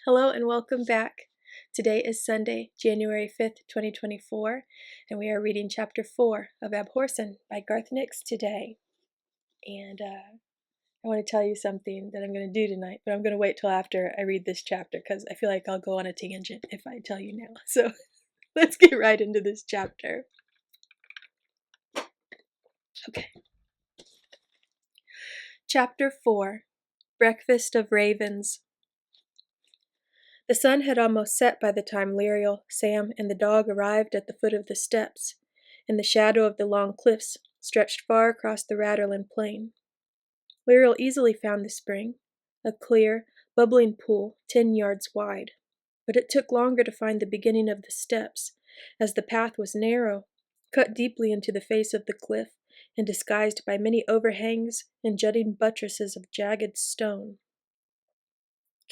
Hello and welcome back. Today is Sunday, January 5th, 2024, and we are reading Chapter 4 of Abhorsen by Garth Nix today. And I want to tell you something that I'm going to do tonight, but I'm going to wait till after I read this chapter because I feel like I'll go on a tangent if I tell you now. So let's get right into this chapter. Okay. Chapter 4, Breakfast of Ravens. The sun had almost set by the time Lirael, Sam, and the dog arrived at the foot of the steps, and the shadow of the long cliffs stretched far across the Readalong plain. Lirael easily found the spring, a clear, bubbling pool 10 yards wide, but it took longer to find the beginning of the steps, as the path was narrow, cut deeply into the face of the cliff, and disguised by many overhangs and jutting buttresses of jagged stone.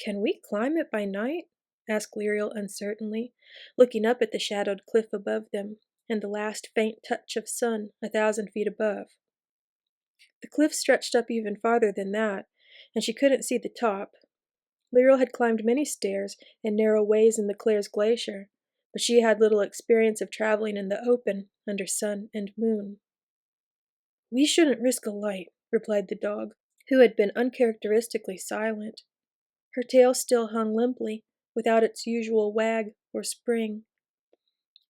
"Can we climb it by night?" asked Lirael uncertainly, looking up at the shadowed cliff above them, and the last faint touch of sun 1,000 feet above. The cliff stretched up even farther than that, and she couldn't see the top. Lirael had climbed many stairs and narrow ways in the Clare's glacier, but she had little experience of traveling in the open, under sun and moon. "We shouldn't risk a light," replied the dog, who had been uncharacteristically silent. Her tail still hung limply, without its usual wag or spring.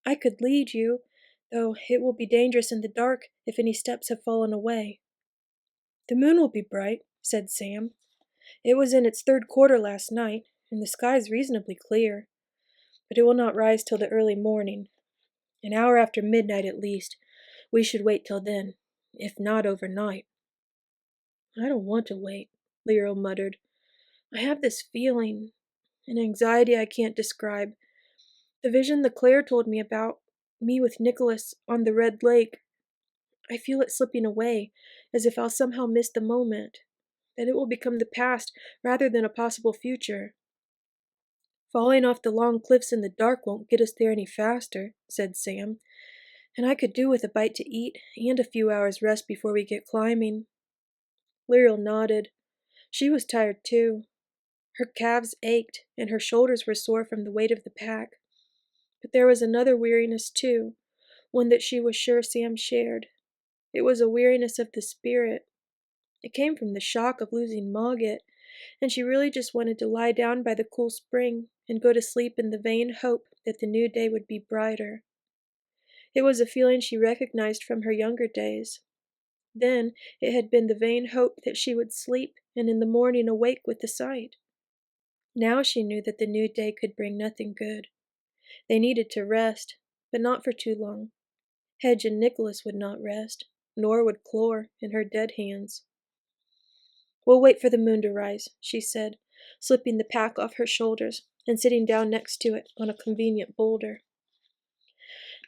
"I could lead you, though it will be dangerous in the dark if any steps have fallen away." "The moon will be bright," said Sam. "It was in its third quarter last night, and the sky's reasonably clear. But it will not rise till the early morning. An hour after midnight at least. We should wait till then, if not overnight." "I don't want to wait," Lirael muttered. "I have this feeling, an anxiety I can't describe. The vision the Clare told me about, me with Nicholas on the Red Lake. I feel it slipping away, as if I'll somehow miss the moment, that it will become the past rather than a possible future." "Falling off the long cliffs in the dark won't get us there any faster," said Sam, "and I could do with a bite to eat and a few hours' rest before we get climbing." Lirael nodded. She was tired too. Her calves ached, and her shoulders were sore from the weight of the pack. But there was another weariness too, one that she was sure Sam shared. It was a weariness of the spirit. It came from the shock of losing Mogget, and she really just wanted to lie down by the cool spring and go to sleep in the vain hope that the new day would be brighter. It was a feeling she recognized from her younger days. Then it had been the vain hope that she would sleep and in the morning awake with the sight. Now she knew that the new day could bring nothing good. They needed to rest, but not for too long. Hedge and Nicholas would not rest, nor would Clore in her dead hands. "We'll wait for the moon to rise," she said, slipping the pack off her shoulders and sitting down next to it on a convenient boulder.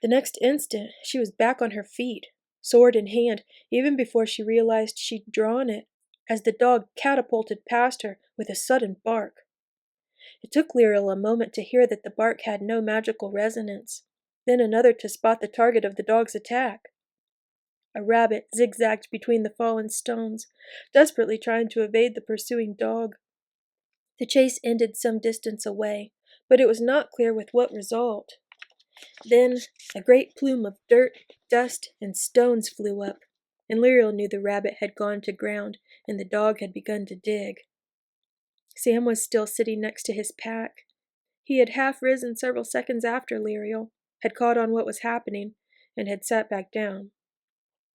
The next instant she was back on her feet, sword in hand, even before she realized she'd drawn it, as the dog catapulted past her with a sudden bark. It took Lirael a moment to hear that the bark had no magical resonance, then another to spot the target of the dog's attack. A rabbit zigzagged between the fallen stones, desperately trying to evade the pursuing dog. The chase ended some distance away, but it was not clear with what result. Then a great plume of dirt, dust, and stones flew up, and Lirael knew the rabbit had gone to ground and the dog had begun to dig. Sam was still sitting next to his pack. He had half risen several seconds after Lirael, had caught on what was happening, and had sat back down.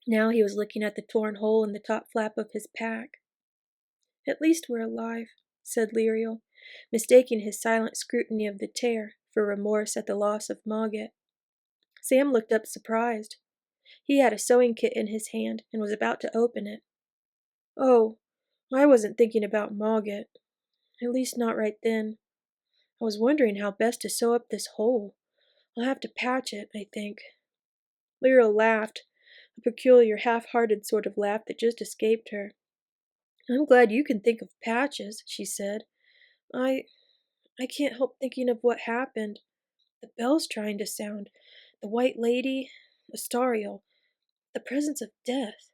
Now he was looking at the torn hole in the top flap of his pack. "At least we're alive," said Lirael, mistaking his silent scrutiny of the tear for remorse at the loss of Mogget. Sam looked up surprised. He had a sewing kit in his hand and was about to open it. "Oh, I wasn't thinking about Mogget. At least not right then. I was wondering how best to sew up this hole. I'll have to patch it, I think." Lirael laughed, a peculiar half-hearted sort of laugh that just escaped her. "I'm glad you can think of patches," she said. I can't help thinking of what happened. The bell's trying to sound. The White Lady, Sabriel, the presence of death."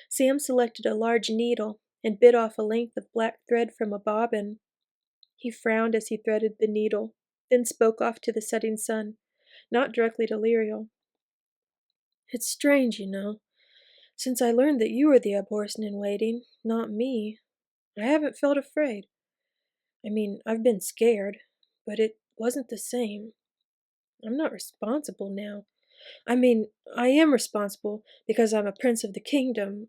Sam selected a large needle and bit off a length of black thread from a bobbin. He frowned as he threaded the needle, then spoke off to the setting sun, not directly to Lirael. It's strange, you know. Since I learned that you were the Abhorsen in waiting, not me, I haven't felt afraid. I mean, I've been scared, but it wasn't the same. I'm not responsible now. I mean, I am responsible because I'm a prince of the kingdom,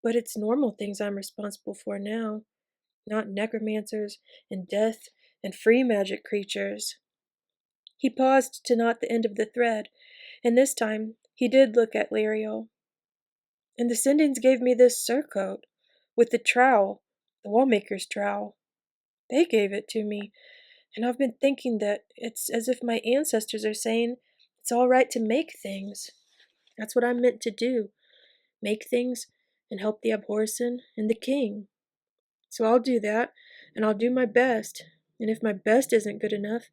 but it's normal things I'm responsible for now, not necromancers and death and free magic creatures. He paused to knot the end of the thread, and this time he did look at Lirael. And the Sindings gave me this surcoat, with the trowel, the wallmaker's trowel. They gave it to me, and I've been thinking that it's as if my ancestors are saying it's all right to make things. That's what I'm meant to do, make things and help the Abhorsen and the king. So I'll do that, and I'll do my best, and if my best isn't good enough,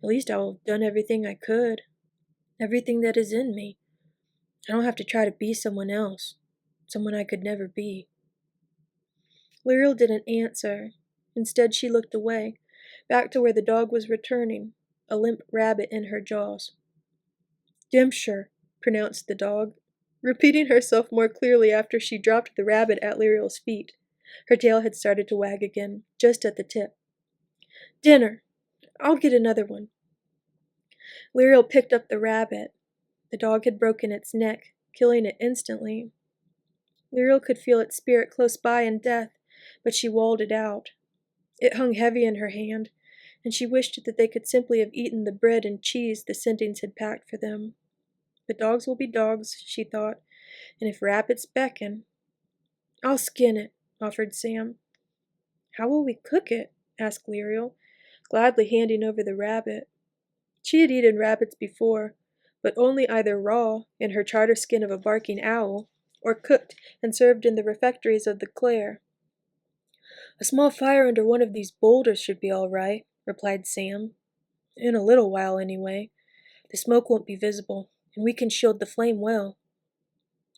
at least I will have done everything I could, everything that is in me. I don't have to try to be someone else, someone I could never be. Lirael didn't answer. Instead, she looked away, back to where the dog was returning, a limp rabbit in her jaws. Dempsure, pronounced the dog, repeating herself more clearly after she dropped the rabbit at Lirael's feet. Her tail had started to wag again, just at the tip. Dinner! I'll get another one. Lirael picked up the rabbit. The dog had broken its neck, killing it instantly. Lirael could feel its spirit close by in death, but she walled it out. It hung heavy in her hand, and she wished that they could simply have eaten the bread and cheese the Sindings had packed for them. But dogs will be dogs, she thought, and if rabbits beckon... I'll skin it, offered Sam. How will we cook it? Asked Lirael, gladly handing over the rabbit. She had eaten rabbits before, but only either raw, in her charter skin of a barking owl, or cooked and served in the refectories of the Clare. A small fire under one of these boulders should be all right, replied Sam. In a little while, anyway. The smoke won't be visible, and we can shield the flame well.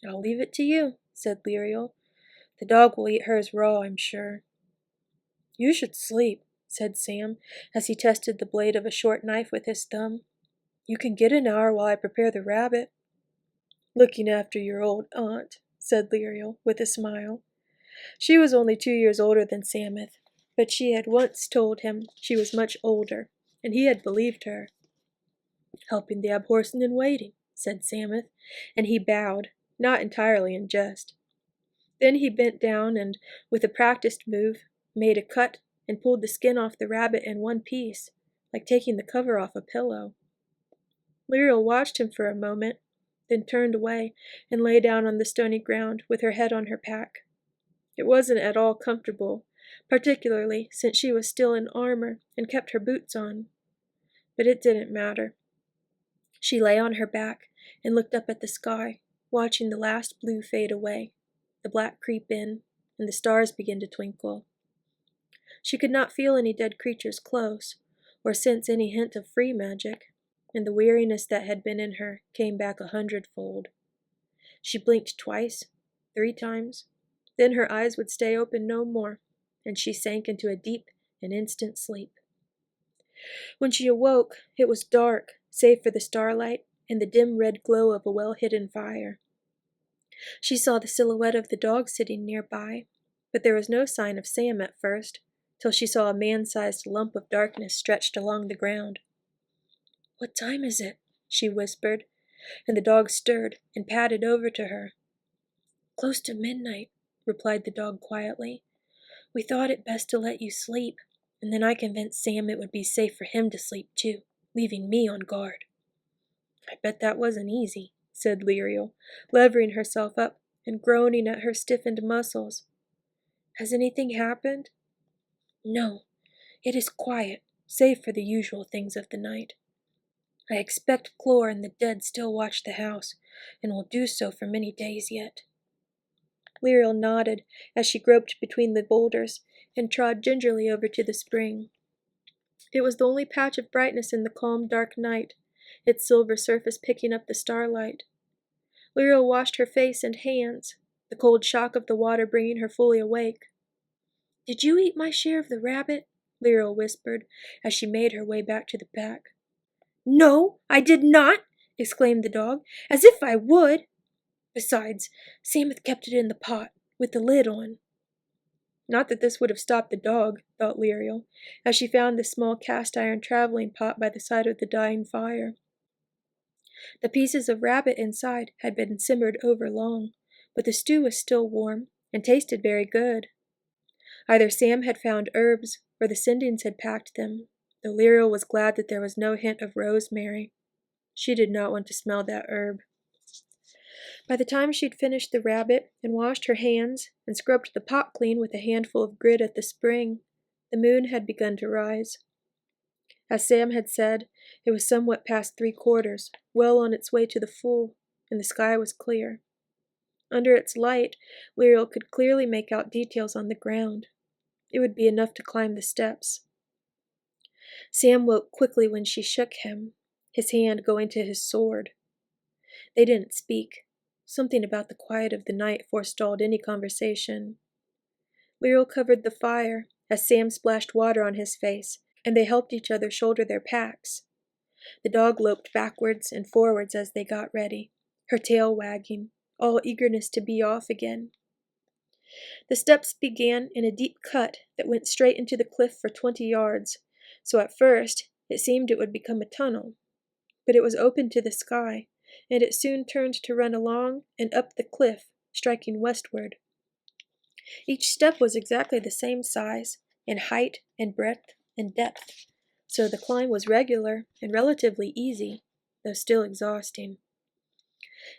I'll leave it to you, said Lirael. The dog will eat hers raw, I'm sure. You should sleep, said Sam, as he tested the blade of a short knife with his thumb. You can get an hour while I prepare the rabbit. Looking after your old aunt, said Lirael, with a smile. She was only 2 years older than Sameth, but she had once told him she was much older, and he had believed her. Helping the Abhorsen in waiting, said Sameth, and he bowed, not entirely in jest. Then he bent down and, with a practiced move, made a cut and pulled the skin off the rabbit in one piece, like taking the cover off a pillow. Lirael watched him for a moment, then turned away and lay down on the stony ground with her head on her pack. It wasn't at all comfortable, particularly since she was still in armor and kept her boots on. But it didn't matter. She lay on her back and looked up at the sky, watching the last blue fade away, the black creep in, and the stars begin to twinkle. She could not feel any dead creatures close, or sense any hint of free magic, and the weariness that had been in her came back 100-fold. She blinked twice, 3 times, then her eyes would stay open no more, and she sank into a deep and instant sleep. When she awoke, it was dark, save for the starlight and the dim red glow of a well-hidden fire. She saw the silhouette of the dog sitting nearby, but there was no sign of Sam at first, till she saw a man-sized lump of darkness stretched along the ground. What time is it? She whispered, and the dog stirred and padded over to her. Close to midnight, replied the dog quietly. We thought it best to let you sleep, and then I convinced Sam it would be safe for him to sleep too, leaving me on guard. I bet that wasn't easy, said Lirael, levering herself up and groaning at her stiffened muscles. Has anything happened? No, it is quiet, save for the usual things of the night. I expect Clore and the dead still watch the house, and will do so for many days yet. Lirael nodded as she groped between the boulders and trod gingerly over to the spring. It was the only patch of brightness in the calm, dark night, its silver surface picking up the starlight. Lirael washed her face and hands, the cold shock of the water bringing her fully awake. Did you eat my share of the rabbit? Lirael whispered as she made her way back to the pack. "No, I did not!" exclaimed the dog. "As if I would! Besides, Sam had kept it in the pot, with the lid on." Not that this would have stopped the dog, thought Lirael, as she found the small cast-iron traveling pot by the side of the dying fire. The pieces of rabbit inside had been simmered over long, but the stew was still warm and tasted very good. Either Sam had found herbs or the Sindings had packed them, though Lirael was glad that there was no hint of rosemary. She did not want to smell that herb. By the time she'd finished the rabbit and washed her hands and scrubbed the pot clean with a handful of grit at the spring, the moon had begun to rise. As Sam had said, it was somewhat past 3/4, well on its way to the full, and the sky was clear. Under its light, Lirael could clearly make out details on the ground. It would be enough to climb the steps. Sam woke quickly when she shook him, his hand going to his sword. They didn't speak. Something about the quiet of the night forestalled any conversation. Lirael covered the fire as Sam splashed water on his face, and they helped each other shoulder their packs. The dog loped backwards and forwards as they got ready, her tail wagging, all eagerness to be off again. The steps began in a deep cut that went straight into the cliff for 20 yards, so at first it seemed it would become a tunnel. But it was open to the sky, and it soon turned to run along and up the cliff, striking westward. Each step was exactly the same size, in height and breadth and depth, so the climb was regular and relatively easy, though still exhausting.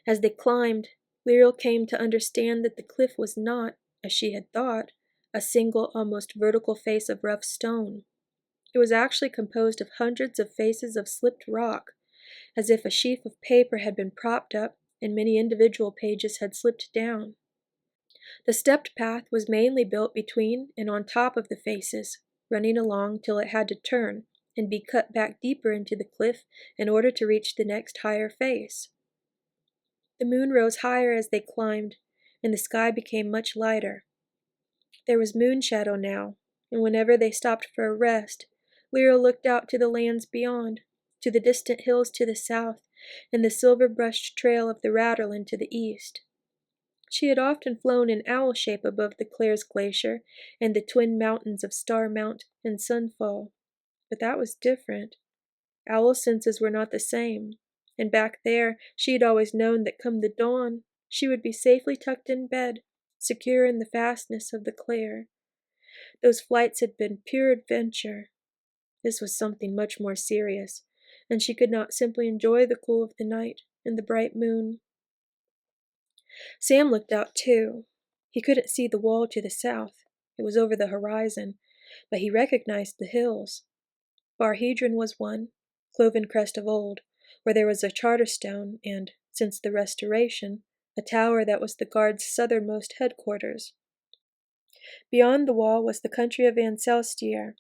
As they climbed, Lirael came to understand that the cliff was not, as she had thought, a single, almost vertical face of rough stone. It was actually composed of hundreds of faces of slipped rock, as if a sheaf of paper had been propped up and many individual pages had slipped down. The stepped path was mainly built between and on top of the faces, running along till it had to turn and be cut back deeper into the cliff in order to reach the next higher face. The moon rose higher as they climbed, and the sky became much lighter. There was moon shadow now, and whenever they stopped for a rest, Lirael looked out to the lands beyond, to the distant hills to the south, and the silver-brushed trail of the Readalong to the east. She had often flown in owl shape above the Clares Glacier and the twin mountains of Star Mount and Sunfall, but that was different. Owl senses were not the same, and back there she had always known that come the dawn she would be safely tucked in bed, secure in the fastness of the Clare. Those flights had been pure adventure. This was something much more serious, and she could not simply enjoy the cool of the night and the bright moon. Sam looked out too. He couldn't see the wall to the south. It was over the horizon, but he recognized the hills. Barhedron was one, cloven crest of old, where there was a charter stone and, since the Restoration, a tower that was the Guard's southernmost headquarters. Beyond the wall was the country of Ancelstier,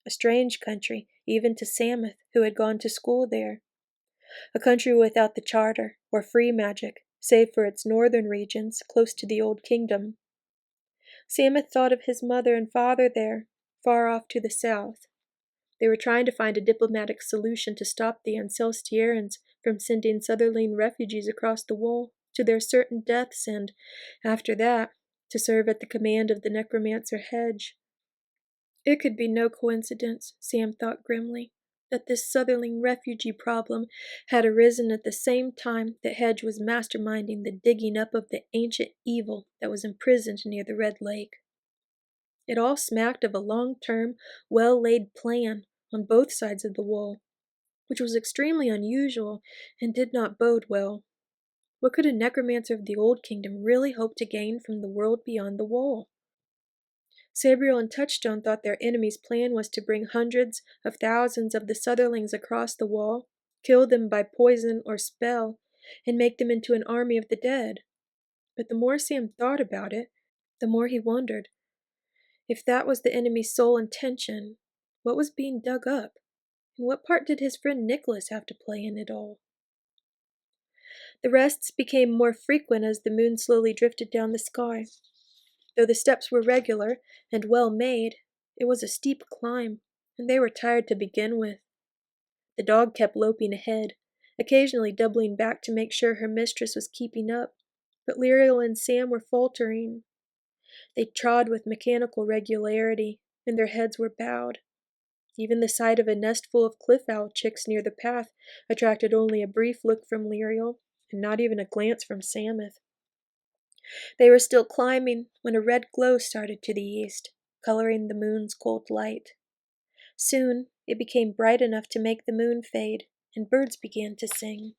a strange country, even to Samuth, who had gone to school there. A country without the charter, or free magic, save for its northern regions, close to the Old Kingdom. Samuth thought of his mother and father there, far off to the south. They were trying to find a diplomatic solution to stop the Ancelstierans from sending Sutherland refugees across the wall to their certain deaths and, after that, to serve at the command of the necromancer Hedge. It could be no coincidence, Sam thought grimly, that this Sutherland refugee problem had arisen at the same time that Hedge was masterminding the digging up of the ancient evil that was imprisoned near the Red Lake. It all smacked of a long-term, well-laid plan on both sides of the wall, which was extremely unusual and did not bode well. What could a necromancer of the Old Kingdom really hope to gain from the world beyond the wall? Sabriel and Touchstone thought their enemy's plan was to bring hundreds of thousands of the Sutherlings across the wall, kill them by poison or spell, and make them into an army of the dead. But the more Sam thought about it, the more he wondered. If that was the enemy's sole intention, what was being dug up, and what part did his friend Nicholas have to play in it all? The rests became more frequent as the moon slowly drifted down the sky. Though the steps were regular and well made, It was a steep climb, and they were tired to begin with. The dog kept loping ahead, occasionally doubling back to make sure her mistress was keeping up, but Lirael and Sam were faltering. They trod with mechanical regularity, and their heads were bowed. Even the sight of a nest full of cliff owl chicks near the path attracted only a brief look from Lirael, and not even a glance from Samuel. They were still climbing when a red glow started to the east, coloring the moon's cold light. Soon it became bright enough to make the moon fade, and birds began to sing.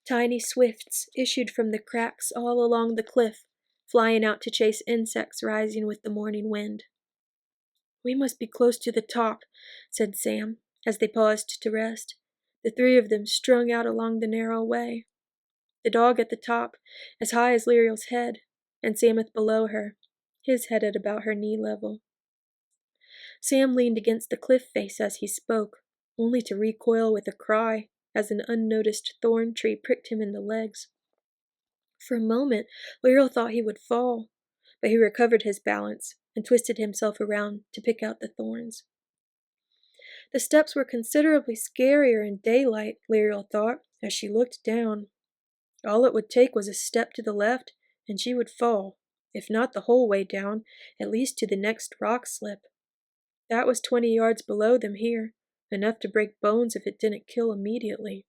Tiny swifts issued from the cracks all along the cliff, flying out to chase insects rising with the morning wind. "We must be close to the top," said Sam, as they paused to rest, the three of them strung out along the narrow way. The dog at the top, as high as Lirael's head, and Samuel below her, his head at about her knee level. Sam leaned against the cliff face as he spoke, only to recoil with a cry as an unnoticed thorn tree pricked him in the legs. For a moment, Lirael thought he would fall, but he recovered his balance and twisted himself around to pick out the thorns. The steps were considerably scarier in daylight, Lirael thought, as she looked down. All it would take was a step to the left, and she would fall, if not the whole way down, at least to the next rock slip. That was 20 yards below them here, enough to break bones if it didn't kill immediately.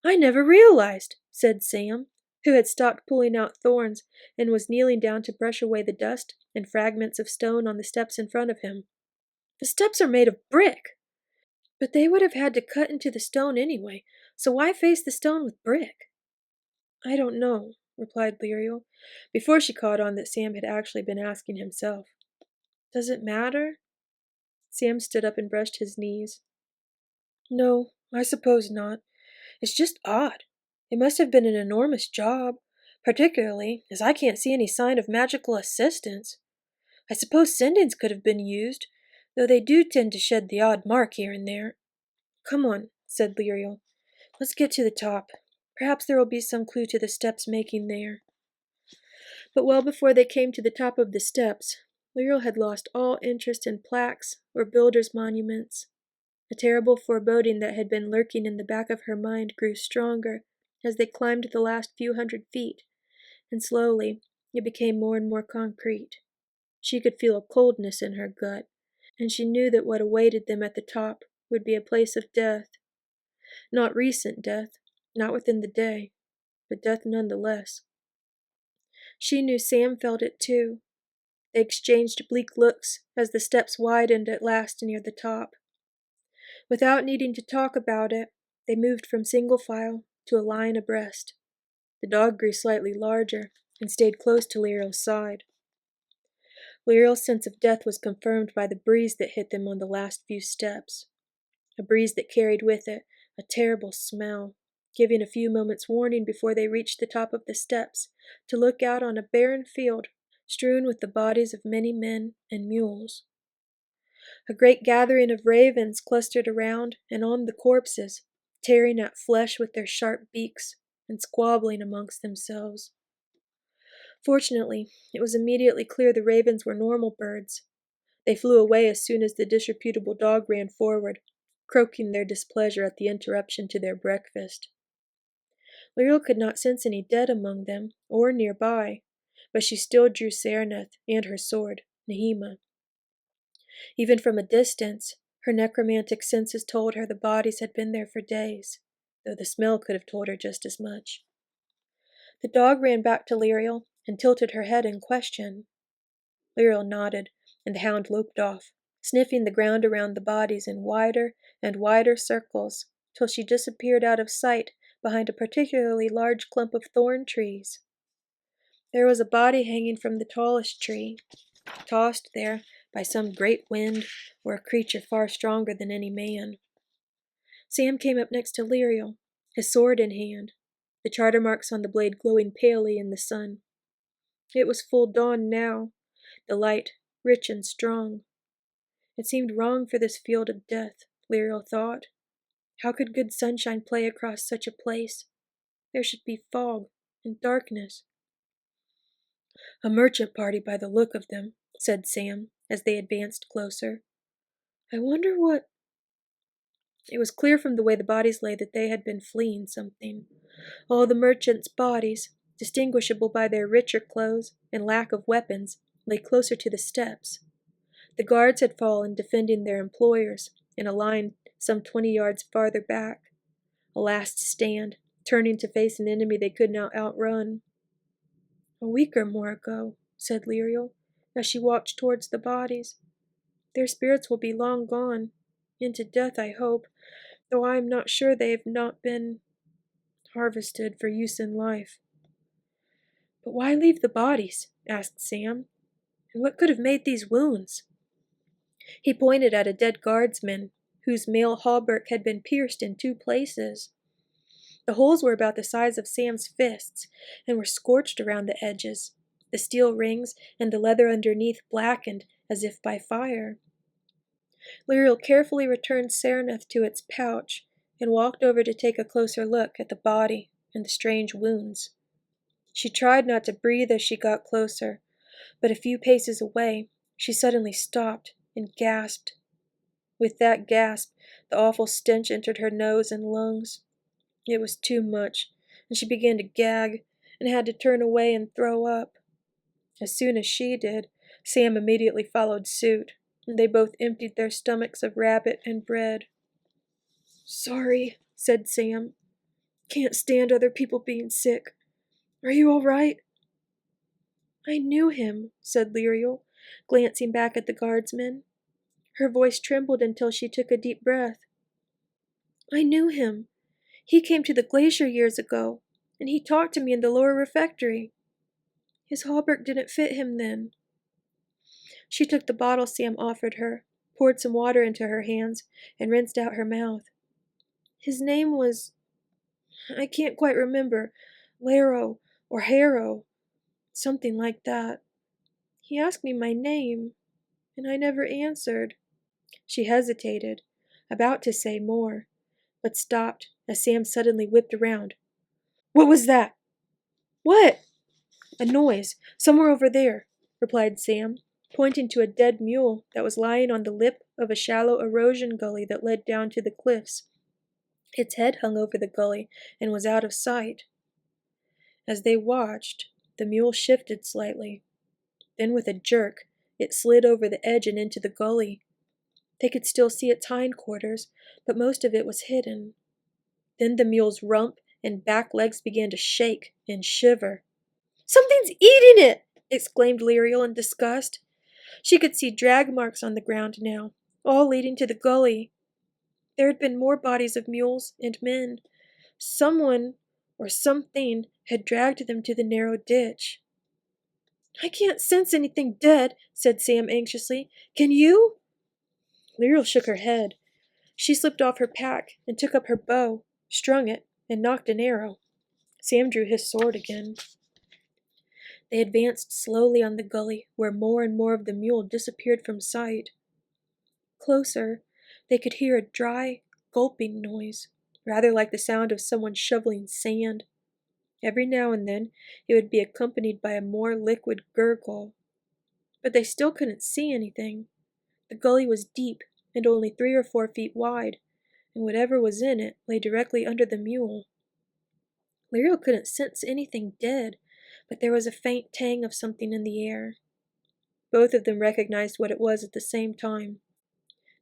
"I never realized," said Sam, who had stopped pulling out thorns and was kneeling down to brush away the dust and fragments of stone on the steps in front of him. "The steps are made of brick." "But they would have had to cut into the stone anyway, so why face the stone with brick?" "I don't know," replied Lirael, before she caught on that Sam had actually been asking himself. "Does it matter?" Sam stood up and brushed his knees. "No, I suppose not. It's just odd. It must have been an enormous job, particularly as I can't see any sign of magical assistance. I suppose sendings could have been used, though they do tend to shed the odd mark here and there." "Come on," said Lirael. "Let's get to the top. Perhaps there will be some clue to the steps making there." But well before they came to the top of the steps, Lirael had lost all interest in plaques or builders' monuments. A terrible foreboding that had been lurking in the back of her mind grew stronger as they climbed the last few 100 feet, and slowly it became more and more concrete. She could feel a coldness in her gut, and she knew that what awaited them at the top would be a place of death. Not recent death, not within the day, but death nonetheless. She knew Sam felt it too. They exchanged bleak looks as the steps widened at last near the top. Without needing to talk about it, they moved from single file to a line abreast. The dog grew slightly larger and stayed close to Lirael's side. Lirael's sense of death was confirmed by the breeze that hit them on the last few steps, a breeze that carried with it a terrible smell, giving a few moments' warning before they reached the top of the steps to look out on a barren field strewn with the bodies of many men and mules. A great gathering of ravens clustered around and on the corpses, tearing at flesh with their sharp beaks and squabbling amongst themselves. Fortunately, it was immediately clear the ravens were normal birds. They flew away as soon as the disreputable dog ran forward, croaking their displeasure at the interruption to their breakfast. Lirael could not sense any dead among them, or nearby, but she still drew Sarnath and her sword, Nehema. Even from a distance, her necromantic senses told her the bodies had been there for days, though the smell could have told her just as much. The dog ran back to Lirael and tilted her head in question. Lirael nodded, and the hound loped off, sniffing the ground around the bodies in wider and wider circles, till she disappeared out of sight behind a particularly large clump of thorn trees. There was a body hanging from the tallest tree, tossed there by some great wind or a creature far stronger than any man. Sam came up next to Lirael, his sword in hand, the charter marks on the blade glowing palely in the sun. It was full dawn now, the light rich and strong. It seemed wrong for this field of death, Lirael thought. How could good sunshine play across such a place? There should be fog and darkness. "A merchant party by the look of them," said Sam, as they advanced closer. I wonder what... It was clear from the way the bodies lay that they had been fleeing something. All the merchants' bodies, distinguishable by their richer clothes and lack of weapons, lay closer to the steps. The guards had fallen defending their employers in a line some 20 yards farther back. A last stand, turning to face an enemy they could not outrun. A week or more ago, said Lirael, as she walked towards the bodies. Their spirits will be long gone, into death, I hope, though I am not sure they have not been harvested for use in life. But why leave the bodies? Asked Sam. And what could have made these wounds? He pointed at a dead guardsman, whose mail hauberk had been pierced in 2 places. The holes were about the size of Sam's fists, and were scorched around the edges, the steel rings and the leather underneath blackened as if by fire. Lirael carefully returned Sereneth to its pouch, and walked over to take a closer look at the body and the strange wounds. She tried not to breathe as she got closer, but a few paces away she suddenly stopped and gasped. With that gasp, the awful stench entered her nose and lungs. It was too much, and she began to gag, and had to turn away and throw up. As soon as she did, Sam immediately followed suit, and they both emptied their stomachs of rabbit and bread. Sorry, said Sam. Can't stand other people being sick. Are you all right? I knew him, said Lirael, glancing back at the guardsmen. Her voice trembled until she took a deep breath. I knew him. He came to the glacier years ago, and he talked to me in the lower refectory. His hauberk didn't fit him then. She took the bottle Sam offered her, poured some water into her hands, and rinsed out her mouth. His name was... I can't quite remember. Laro or Harrow. Something like that. He asked me my name, and I never answered. She hesitated, about to say more, but stopped as Sam suddenly whipped around. What was that? What? A noise, somewhere over there, replied Sam, pointing to a dead mule that was lying on the lip of a shallow erosion gully that led down to the cliffs. Its head hung over the gully and was out of sight. As they watched, the mule shifted slightly. Then with a jerk, it slid over the edge and into the gully. They could still see its hindquarters, but most of it was hidden. Then the mule's rump and back legs began to shake and shiver. Something's eating it! Exclaimed Lirael in disgust. She could see drag marks on the ground now, all leading to the gully. There had been more bodies of mules and men. Someone or something had dragged them to the narrow ditch. I can't sense anything dead, said Sam anxiously. Can you? Lirael shook her head. She slipped off her pack and took up her bow, strung it, and nocked an arrow. Sam drew his sword again. They advanced slowly on the gully, where more and more of the mule disappeared from sight. Closer, they could hear a dry, gulping noise, rather like the sound of someone shoveling sand. Every now and then it would be accompanied by a more liquid gurgle. But they still couldn't see anything. The gully was deep and only 3 or 4 feet wide, and whatever was in it lay directly under the mule. Lirael couldn't sense anything dead, but there was a faint tang of something in the air. Both of them recognized what it was at the same time.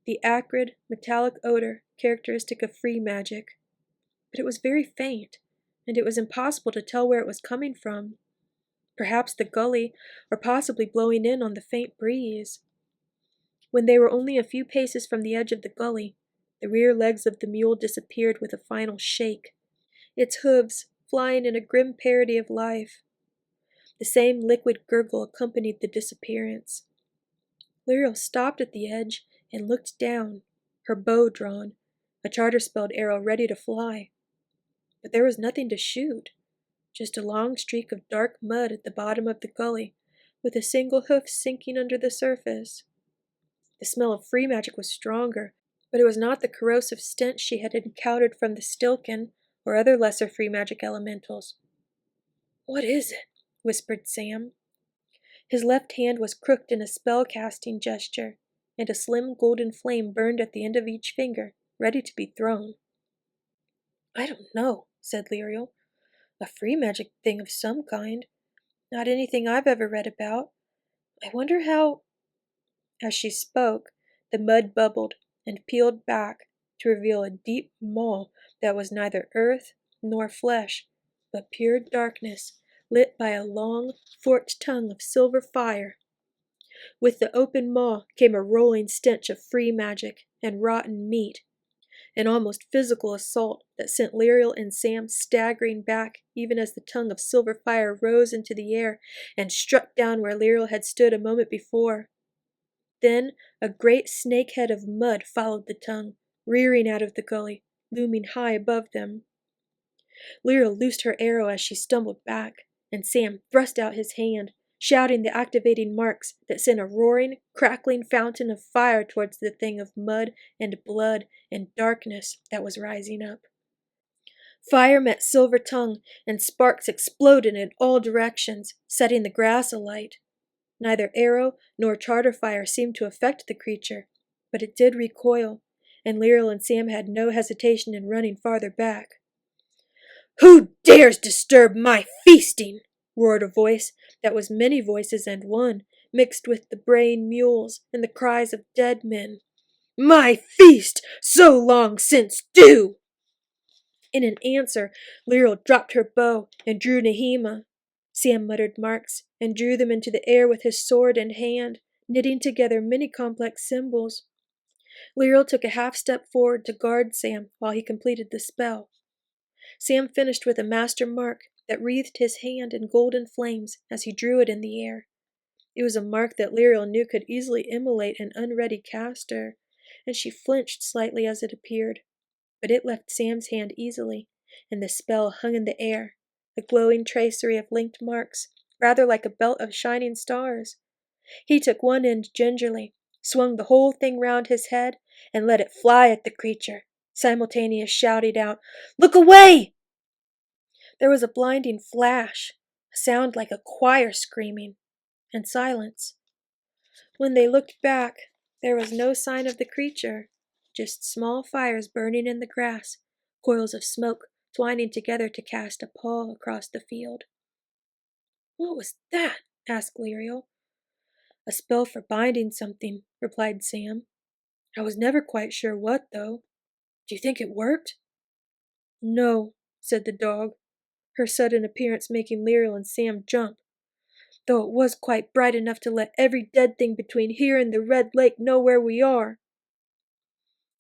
The acrid, metallic odor characteristic of free magic. But it was very faint, and it was impossible to tell where it was coming from. Perhaps the gully, or possibly blowing in on the faint breeze. When they were only a few paces from the edge of the gully, the rear legs of the mule disappeared with a final shake, its hooves flying in a grim parody of life. The same liquid gurgle accompanied the disappearance. Lirael stopped at the edge and looked down, her bow drawn, a charter-spelled arrow ready to fly. But there was nothing to shoot, just a long streak of dark mud at the bottom of the gully, with a single hoof sinking under the surface. The smell of free magic was stronger, but it was not the corrosive stench she had encountered from the stilken or other lesser free magic elementals. What is it? Whispered Sam. His left hand was crooked in a spell-casting gesture, and a slim golden flame burned at the end of each finger, ready to be thrown. "I don't know," said Lirael. "A free magic thing of some kind. Not anything I've ever read about. I wonder how—" As she spoke, the mud bubbled and peeled back to reveal a deep maw that was neither earth nor flesh, but pure darkness, lit by a long, forked tongue of silver fire. With the open maw came a rolling stench of free magic and rotten meat, an almost physical assault that sent Lirael and Sam staggering back even as the tongue of silver fire rose into the air and struck down where Lirael had stood a moment before. Then a great snakehead of mud followed the tongue, rearing out of the gully, looming high above them. Lirael loosed her arrow as she stumbled back, and Sam thrust out his hand, shouting the activating marks that sent a roaring, crackling fountain of fire towards the thing of mud and blood and darkness that was rising up. Fire met silver tongue, and sparks exploded in all directions, setting the grass alight. Neither arrow nor charter fire seemed to affect the creature, but it did recoil, and Lirael and Sam had no hesitation in running farther back. "Who dares disturb my feasting?" roared a voice that was many voices and one, mixed with the braying mules and the cries of dead men. "My feast, so long since due!" In an answer, Lirael dropped her bow and drew Nehema. Sam muttered marks and drew them into the air with his sword in hand, knitting together many complex symbols. Lirael took a half step forward to guard Sam while he completed the spell. Sam finished with a master mark that wreathed his hand in golden flames as he drew it in the air. It was a mark that Lirael knew could easily immolate an unready caster, and she flinched slightly as it appeared. But it left Sam's hand easily, and the spell hung in the air, a glowing tracery of linked marks, rather like a belt of shining stars. He took one end gingerly, swung the whole thing round his head, and let it fly at the creature, simultaneous shouting out, "Look away!" There was a blinding flash, a sound like a choir screaming, and silence. When they looked back, there was no sign of the creature, just small fires burning in the grass, coils of smoke twining together to cast a pall across the field. "What was that?" asked Lirael. "A spell for binding something," replied Sam. "I was never quite sure what, though. Do you think it worked?" "No," said the dog, her sudden appearance making Lirael and Sam jump, "though it was quite bright enough to let every dead thing between here and the Red Lake know where we are."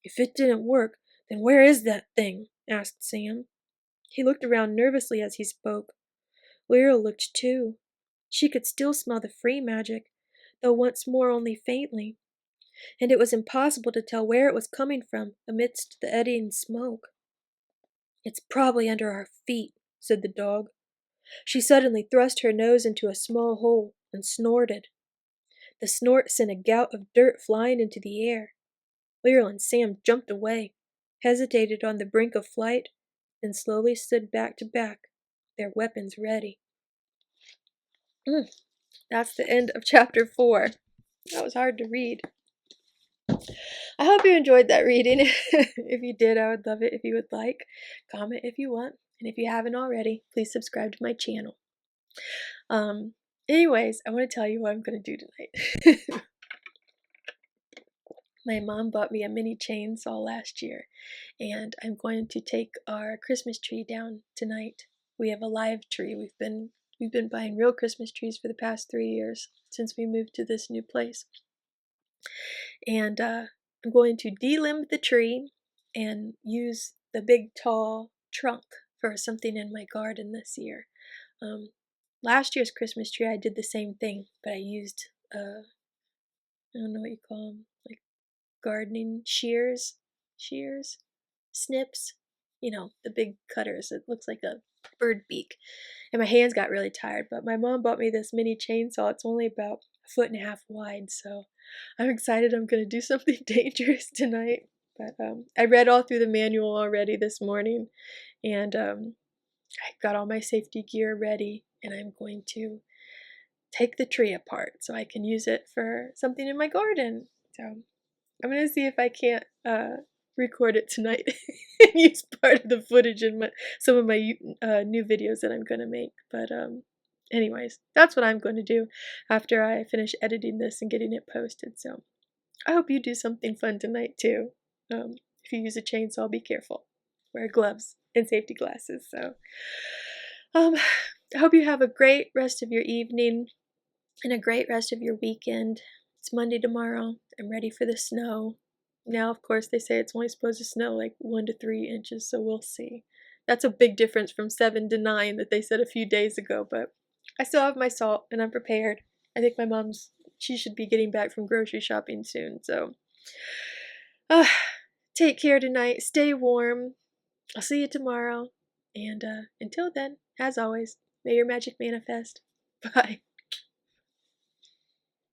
"If it didn't work, then where is that thing?" asked Sam. He looked around nervously as he spoke. Lirael looked too. She could still smell the free magic, though once more only faintly, and it was impossible to tell where it was coming from amidst the eddying smoke. "It's probably under our feet," said the dog. She suddenly thrust her nose into a small hole and snorted. The snort sent a gout of dirt flying into the air. Lirael and Sam jumped away, hesitated on the brink of flight, then slowly stood back to back, their weapons ready. That's the end of chapter 4. That was hard to read. I hope you enjoyed that reading. If you did, I would love it if you would like, comment if you want, and if you haven't already, please subscribe to my channel. Anyways, I want to tell you what I'm going to do tonight. My mom bought me a mini chainsaw last year, and I'm going to take our Christmas tree down tonight. We have a live tree. We've been buying real Christmas trees for the past 3 years since we moved to this new place. And I'm going to delimb the tree and use the big tall trunk for something in my garden this year. Last year's Christmas tree I did the same thing, but I used I don't know what you call them, like gardening shears, snips, the big cutters. It looks like a bird beak. And my hands got really tired, but my mom bought me this mini chainsaw. It's only about 1.5 feet wide, so I'm excited I'm going to do something dangerous tonight. But I read all through the manual already this morning, and I got all my safety gear ready, and I'm going to take the tree apart so I can use it for something in my garden. So I'm going to see if I can't record it tonight and use part of the footage in some of my new videos that I'm going to make. But anyways, that's what I'm going to do after I finish editing this and getting it posted. So I hope you do something fun tonight too. If you use a chainsaw, be careful. Wear gloves and safety glasses. So I hope you have a great rest of your evening and a great rest of your weekend. It's Monday tomorrow. I'm ready for the snow. Now, of course, they say it's only supposed to snow like 1 to 3 inches, so we'll see. That's a big difference from 7 to 9 that they said a few days ago, but I still have my salt and I'm prepared. I think my she should be getting back from grocery shopping soon, so take care tonight. Stay warm. I'll see you tomorrow. And until then, as always, may your magic manifest. Bye.